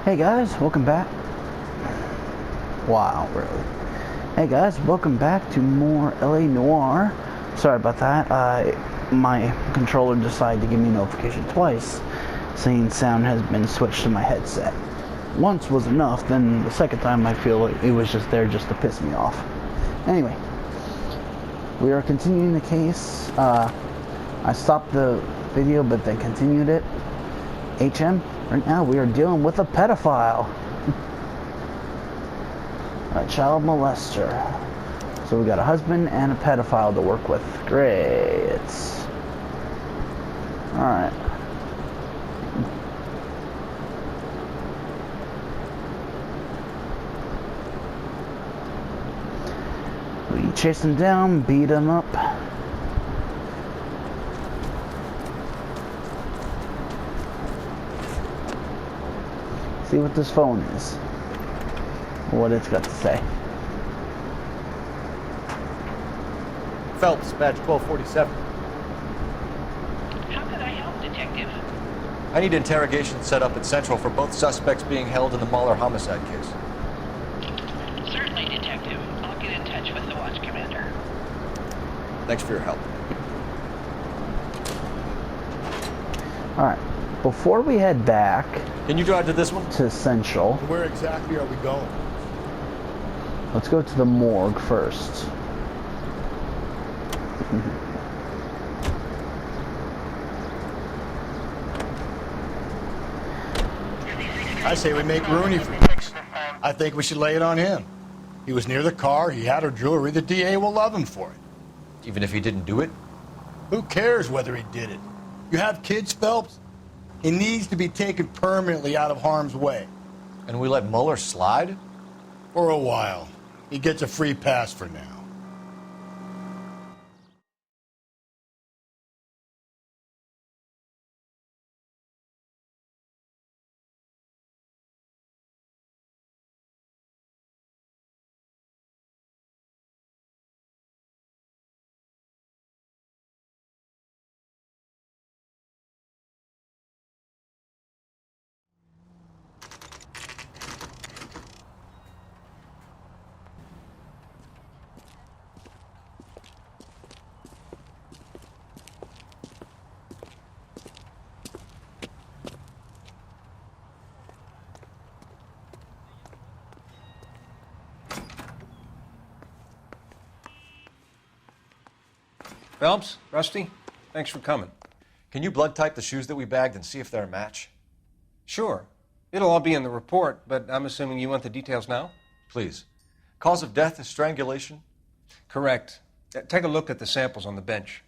Hey guys, welcome back. Wow, really. Hey guys, welcome back to more LA Noire. Sorry about that. My controller decided to give me a notification twice saying sound has been switched to my headset. Once was enough, then the second time I feel like it was just there just to piss me off. Anyway, we are continuing the case. I stopped the video but then continued it. HM, right now we are dealing with a pedophile. A child molester. So we got a husband and a pedophile to work with. Great. Alright. We chase him down, beat him up. See what this phone is. What it's got to say. Phelps, badge 1247. How can I help, Detective? I need interrogation set up at Central for both suspects being held in the Mahler homicide case. Certainly, Detective. I'll get in touch with the watch commander. Thanks for your help. Alright. Before we head back... Can you drive to this one? To Central. Where exactly are we going? Let's go to the morgue first. I say we make Rooney for this. I think we should lay it on him. He was near the car, he had her jewelry, the DA will love him for it. Even if he didn't do it? Who cares whether he did it? You have kids, Phelps? He needs to be taken permanently out of harm's way. And we let Mueller slide? For a while. He gets a free pass for now. Phelps, Rusty, thanks for coming. Can you blood type the shoes that we bagged and see if they're a match? Sure. It'll all be in the report, but I'm assuming you want the details now? Please. Cause of death is strangulation? Correct. Take a look at the samples on the bench.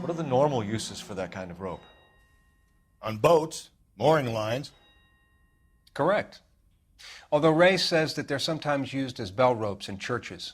What are the normal uses for that kind of rope? On boats, mooring lines. Correct. Although Ray says that they're sometimes used as bell ropes in churches.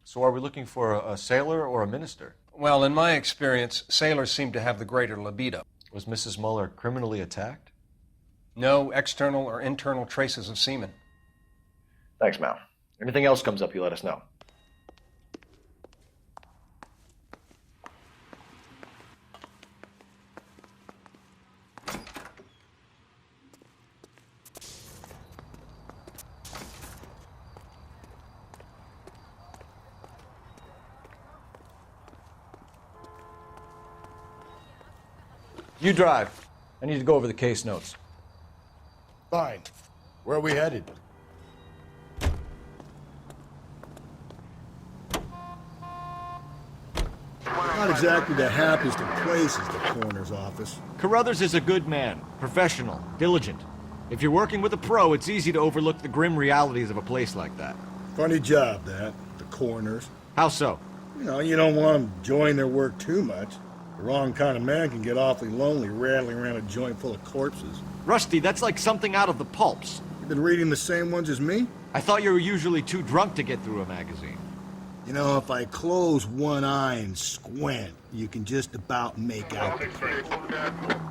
So are we looking for a sailor or a minister? Well, in my experience, sailors seem to have the greater libido. Was Mrs. Mueller criminally attacked? No external or internal traces of semen. Thanks, Mal. Anything else comes up, you let us know. You drive. I need to go over the case notes. Fine. Where are we headed? Not exactly the happiest of places, the coroner's office. Carruthers is a good man, professional, diligent. If you're working with a pro, it's easy to overlook the grim realities of a place like that. Funny job, that. The coroner's. How so? You don't want them enjoying their work too much. The wrong kind of man can get awfully lonely rattling around a joint full of corpses. Rusty, that's like something out of the pulps. You been reading the same ones as me? I thought you were usually too drunk to get through a magazine. If I close one eye and squint, you can just about make out the crowd.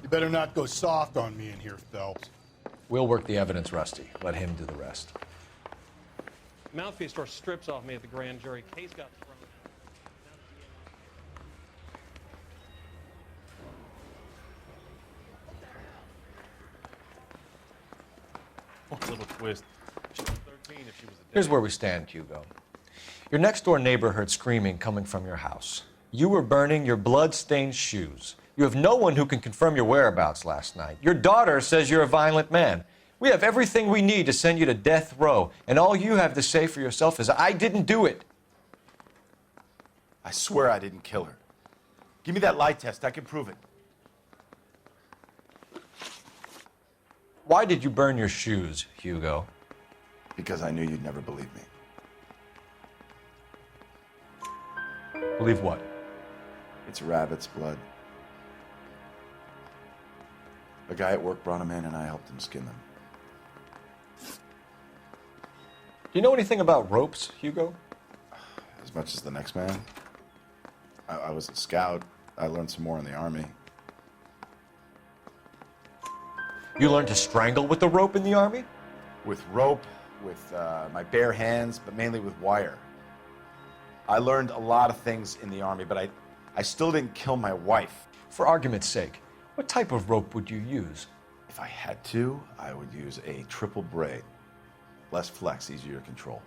You better not go soft on me in here, Phelps. We'll work the evidence, Rusty. Let him do the rest. Mouthpiece tore strips off me at the grand jury. Case got thrown out. One little twist. She was 13 if she was a Here's where we stand, Hugo. Your next-door neighbor heard screaming coming from your house. You were burning your blood-stained shoes. You have no one who can confirm your whereabouts last night. Your daughter says you're a violent man. We have everything we need to send you to death row, and all you have to say for yourself is, I didn't do it. I swear I didn't kill her. Give me that lie test. I can prove it. Why did you burn your shoes, Hugo? Because I knew you'd never believe me. Believe what? It's rabbit's blood. A guy at work brought him in and I helped him skin them. Do you know anything about ropes, Hugo? As much as the next man. I was a scout. I learned some more in the army. You learned to strangle with the rope in the army? With rope, with my bare hands, but mainly with wire. I learned a lot of things in the army, but I still didn't kill my wife. For argument's sake, what type of rope would you use? If I had to, I would use a triple braid. Less flex, easier to control.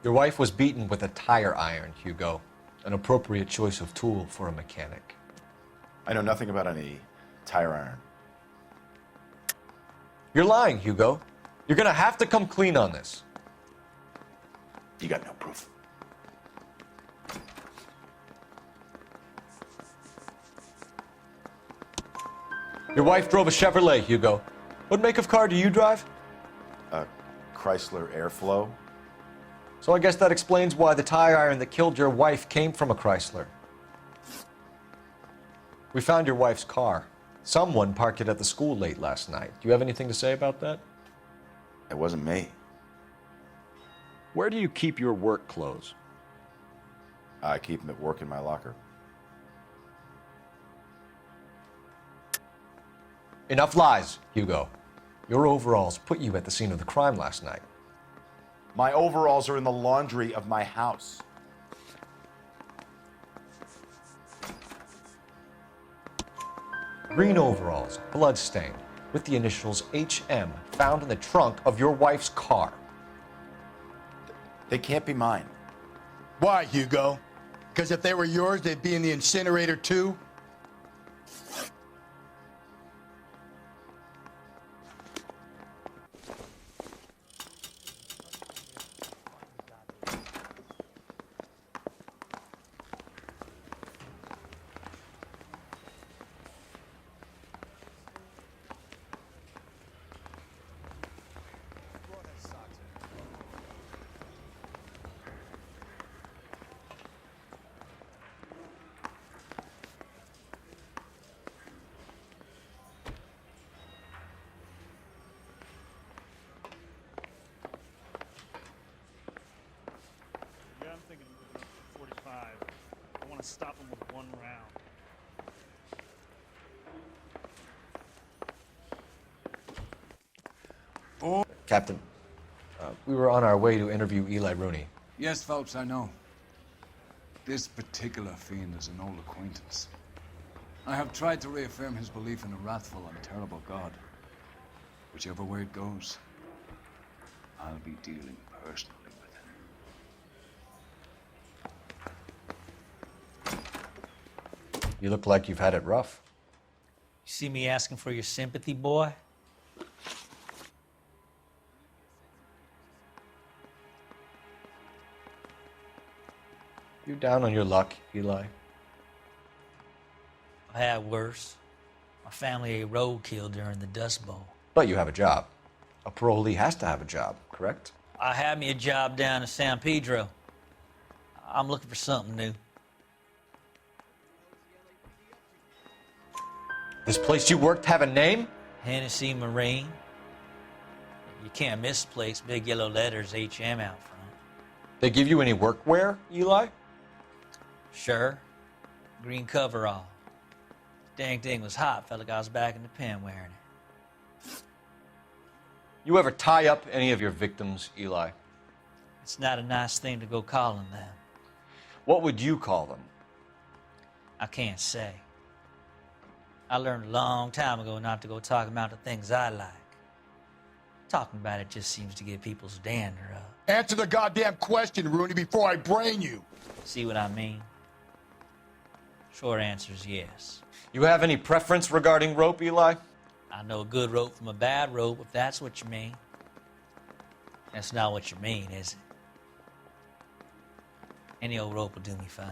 Your wife was beaten with a tire iron, Hugo. An appropriate choice of tool for a mechanic. I know nothing about any tire iron. You're lying, Hugo. You're gonna have to come clean on this. You got no proof. Your wife drove a Chevrolet, Hugo. What make of car do you drive? A Chrysler Airflow. So I guess that explains why the tire iron that killed your wife came from a Chrysler. We found your wife's car. Someone parked it at the school late last night. Do you have anything to say about that? It wasn't me. Where do you keep your work clothes? I keep them at work in my locker. Enough lies, Hugo. Your overalls put you at the scene of the crime last night. My overalls are in the laundry of my house. Green overalls, blood-stained, with the initials HM found in the trunk of your wife's car. They can't be mine. Why, Hugo? Because if they were yours, they'd be in the incinerator too? stop him with one round. Captain, we were on our way to interview Eli Rooney. Yes, Phelps, I know. This particular fiend is an old acquaintance. I have tried to reaffirm his belief in a wrathful and terrible God. Whichever way it goes, I'll be dealing personally with him. You look like you've had it rough. You see me asking for your sympathy, boy? You down on your luck, Eli? I had worse. My family ate roadkill during the Dust Bowl. But you have a job. A parolee has to have a job, correct? I had me a job down in San Pedro. I'm looking for something new. This place you worked have a name? Hennessy Marine. You can't miss the place. Big yellow letters, HM out front. They give you any workwear, Eli? Sure. Green coverall. Dang thing was hot. Felt like I was back in the pen wearing it. You ever tie up any of your victims, Eli? It's not a nice thing to go calling them. What would you call them? I can't say. I learned a long time ago not to go talking about the things I like. Talking about it just seems to get people's dander up. Answer the goddamn question, Rooney, before I brain you. See what I mean? Short answer is yes. You have any preference regarding rope, Eli? I know a good rope from a bad rope, if that's what you mean. That's not what you mean, is it? Any old rope will do me fine.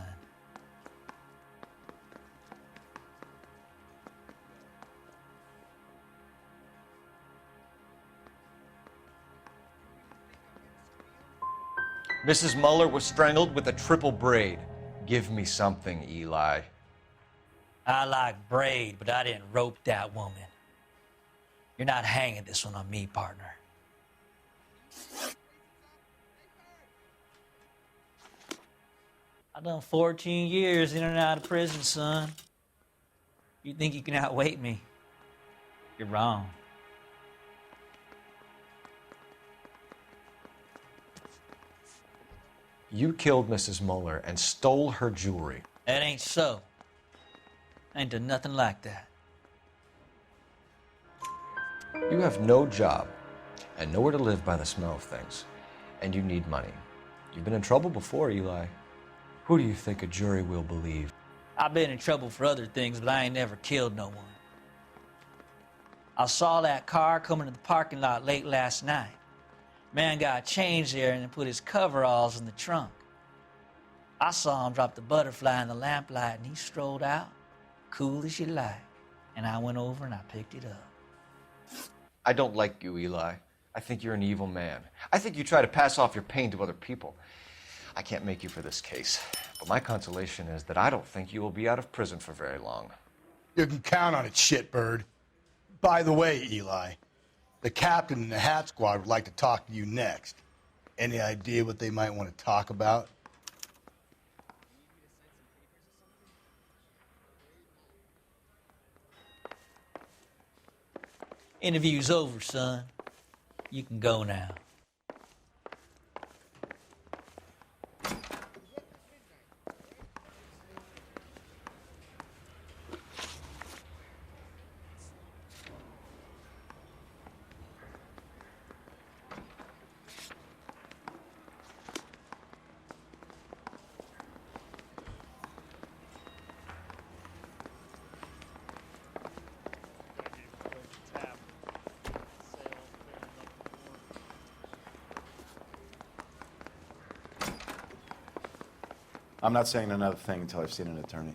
Mrs. Muller was strangled with a triple braid. Give me something, Eli. I like braid, but I didn't rope that woman. You're not hanging this one on me, partner. I done 14 years in and out of prison, son. You think you can outweight me? You're wrong. You killed Mrs. Muller and stole her jewelry. That ain't so. I ain't done nothing like that. You have no job and nowhere to live by the smell of things, and you need money. You've been in trouble before, Eli. Who do you think a jury will believe? I've been in trouble for other things, but I ain't never killed no one. I saw that car coming to the parking lot late last night. Man got changed there and then put his coveralls in the trunk. I saw him drop the butterfly in the lamplight and he strolled out, cool as you like. And I went over and I picked it up. I don't like you, Eli. I think you're an evil man. I think you try to pass off your pain to other people. I can't make you for this case, but my consolation is that I don't think you will be out of prison for very long. You can count on it, shitbird. By the way, Eli, the captain and the hat squad would like to talk to you next. Any idea what they might want to talk about? Interview's over, son. You can go now. I'm not saying another thing until I've seen an attorney.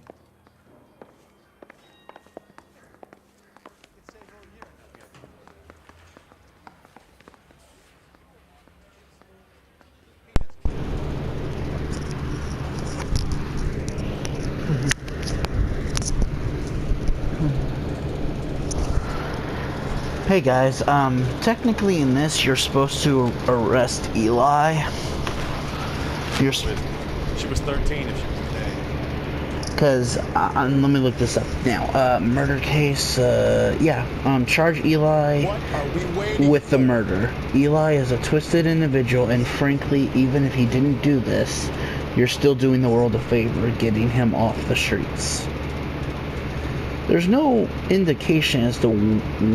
Hey guys, technically in this you're supposed to arrest Eli. She was 13 if she was today. Because, let me look this up now. Murder case, charge Eli with the murder. Eli is a twisted individual, and frankly, even if he didn't do this, you're still doing the world a favor, getting him off the streets. There's no indication as to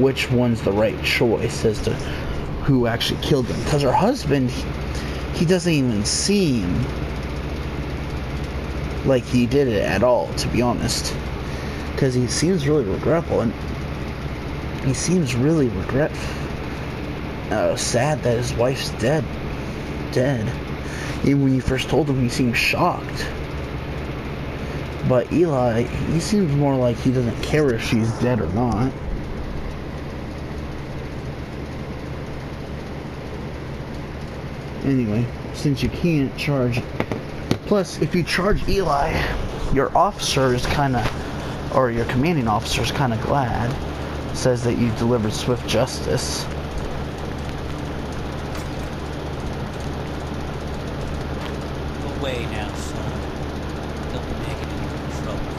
which one's the right choice as to who actually killed them. Because her husband, he doesn't even seem like he did it at all, to be honest. Because he seems really regretful, and he seems really sad that his wife's dead. Even when you first told him, he seemed shocked. But Eli, he seems more like he doesn't care if she's dead or not. Anyway, since you can't charge... Plus, if you charge Eli, your officer is or your commanding officer is kind of glad. Says that you delivered swift justice. Go away now, son. Don't be making any trouble.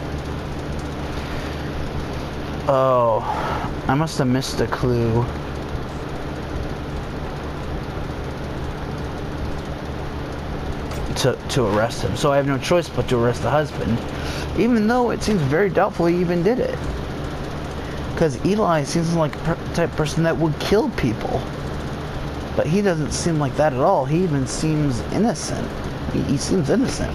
Oh, I must have missed a clue. To arrest him, so I have no choice but to arrest the husband, even though it seems very doubtful he even did it. Because Eli seems like a type of person that would kill people, but he doesn't seem like that at all. He even seems innocent. He seems innocent,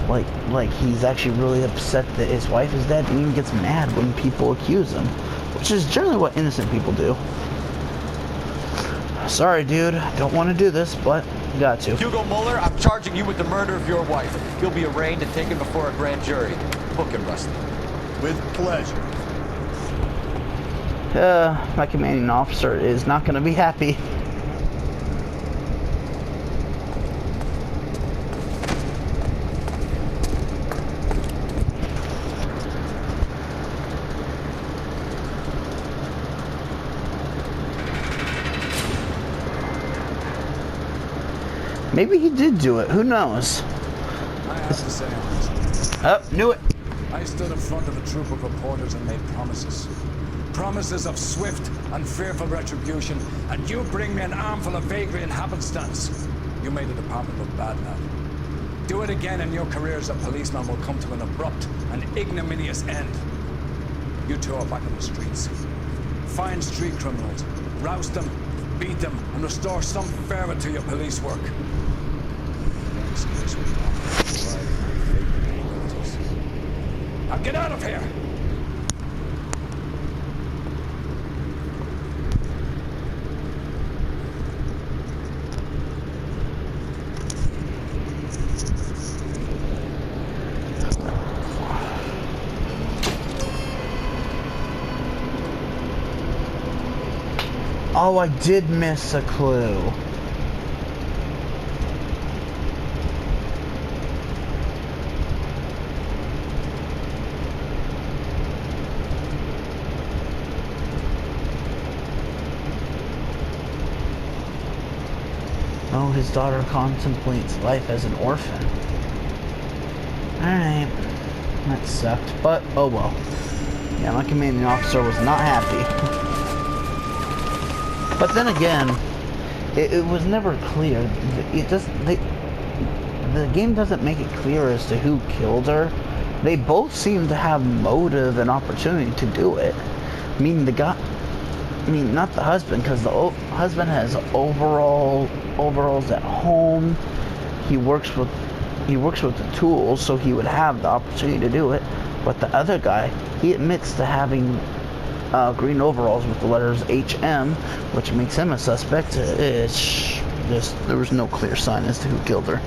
like he's actually really upset that his wife is dead, and even gets mad when people accuse him, which is generally what innocent people do. Sorry, dude, I don't want to do this, but got to. Hugo Muller, I'm charging you with the murder of your wife. You'll be arraigned and taken before a grand jury. Book him, Rusty. With pleasure. My commanding officer is not going to be happy. Maybe he did do it. Who knows? I have to say honestly. Oh, knew it. I stood in front of a troop of reporters and made promises. Promises of swift and fearful retribution, and you bring me an armful of vagary and happenstance. You made the department look bad, lad. Do it again and your career as a policeman will come to an abrupt and ignominious end. You two are back on the streets. Find street criminals, roust them, beat them, and restore some fervor to your police work. Now get out of here! Oh, I did miss a clue. Oh, his daughter contemplates life as an orphan. Alright. That sucked, but oh well. Yeah, my commanding officer was not happy. But then again, it was never clear. The game doesn't make it clear as to who killed her. They both seem to have motive and opportunity to do it. I mean, not the husband, because the husband has overalls at home. He works with the tools, so he would have the opportunity to do it. But the other guy, he admits to having green overalls with the letters HM, which makes him a suspect. There was no clear sign as to who killed her.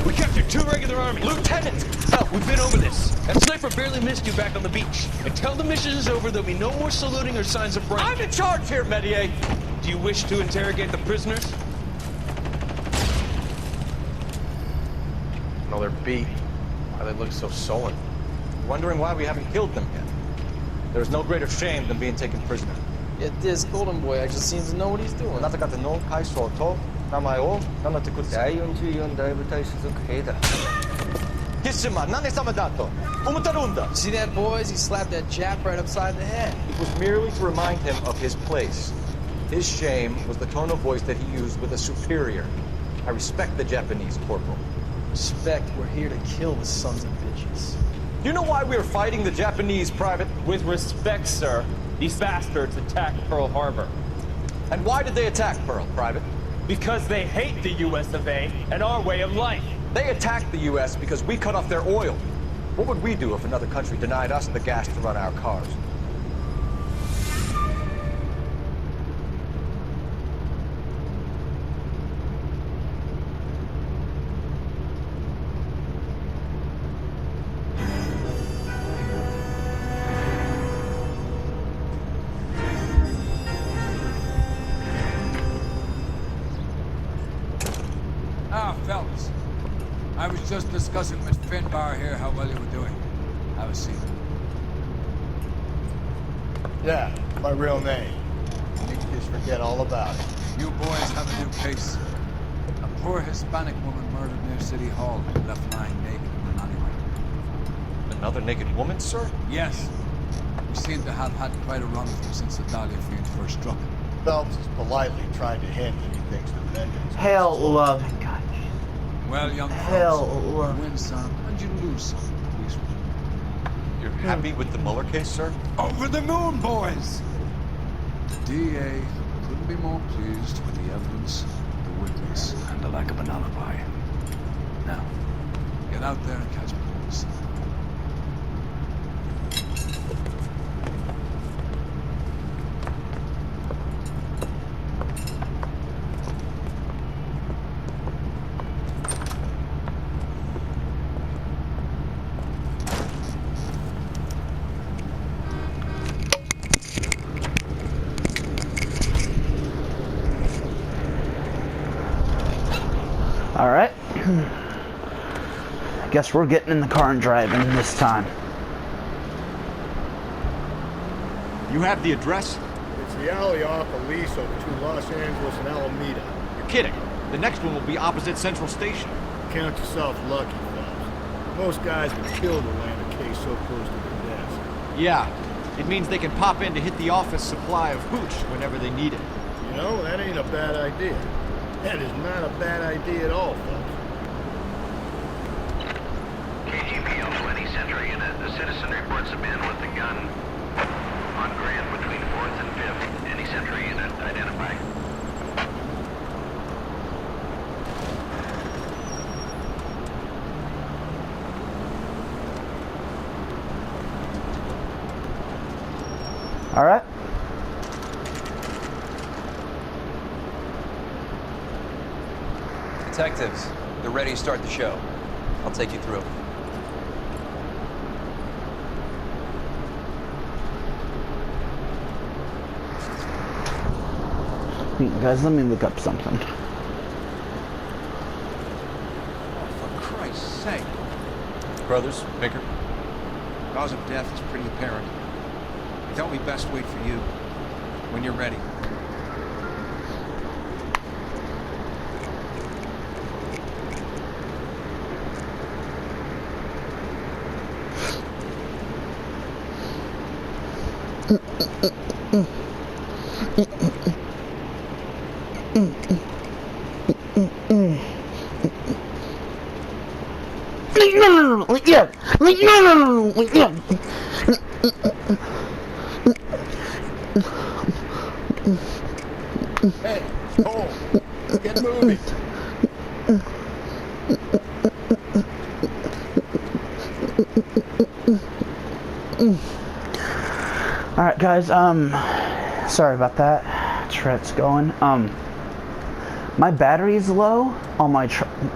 We captured 2 regular army. Lieutenant! Oh, we've been over this. That sniper barely missed you back on the beach. Until the mission is over, there'll be no more saluting or signs of break. I'm in charge here, Medier. Do you wish to interrogate the prisoners? No, they're beat. Why they look so sullen. Wondering why we haven't killed them yet. There's no greater shame than being taken prisoner. Yet this golden boy actually seems to know what he's doing. Bellissima, non ne siamo dato. Umutarunda. See that, boys? He slapped that Jap right upside the head. It was merely to remind him of his place. His shame was the tone of voice that he used with a superior. I respect the Japanese, Corporal. Respect, we're here to kill the sons of bitches. Do you know why we are fighting the Japanese, Private? With respect, sir, these bastards attacked Pearl Harbor. And why did they attack Pearl, Private? Because they hate the US of A and our way of life. They attacked the U.S. because we cut off their oil. What would we do if another country denied us the gas to run our cars? Fellas, I was just discussing with Finbar here how well you were doing. Have a seat. Yeah, my real name. You can just forget all about it. You boys have a new case. A poor Hispanic woman murdered near City Hall and left lying naked in an alleyway. Another naked woman, sir? Yes. We seem to have had quite a run from since the Dahlia feud first struck. Phelps is politely trying to hint that he thinks the vengeance. Hell, love. Well, young Hell, folks, you win some and you lose some. Please. You're happy with the Mueller case, sir? Over the moon, boys! The DA couldn't be more pleased with the evidence, the witness, and the lack of an alibi. Now, get out there and catch boys. Alright. I guess we're getting in the car and driving this time. You have the address? It's the alley off Aliso between Los Angeles and Alameda. You're kidding. The next one will be opposite Central Station. Count yourself lucky, fellas. Most guys would kill to land a case so close to their desk. Yeah. It means they can pop in to hit the office supply of hooch whenever they need it. You know, that ain't a bad idea. That is not a bad idea at all, folks. KGPL 20 Central Unit. A citizen reports a man with a gun on Grand between 4th and 5th. Any Central Unit identify. All right. Detectives, they're ready to start the show. I'll take you through. Hey, guys, let me look up something. For Christ's sake. Brothers, Baker? Cause of death is pretty apparent. I thought we best wait for you. When you're ready. Hey, Cole, get moving. Alright guys, sorry about that. Tret's going. My battery is low on my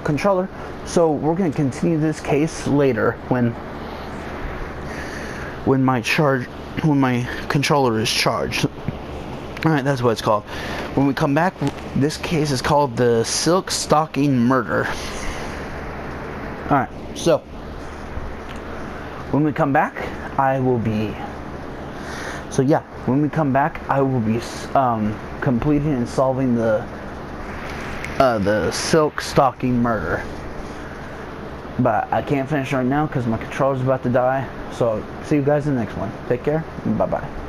controller, so we're gonna continue this case later when my controller is charged. Alright, that's what it's called. When we come back, this case is called the Silk Stocking Murder. Alright, so when we come back, when we come back, I will be completing and solving the Silk Stocking Murder. But I can't finish right now because my controller's about to die. So see you guys in the next one. Take care. Bye bye.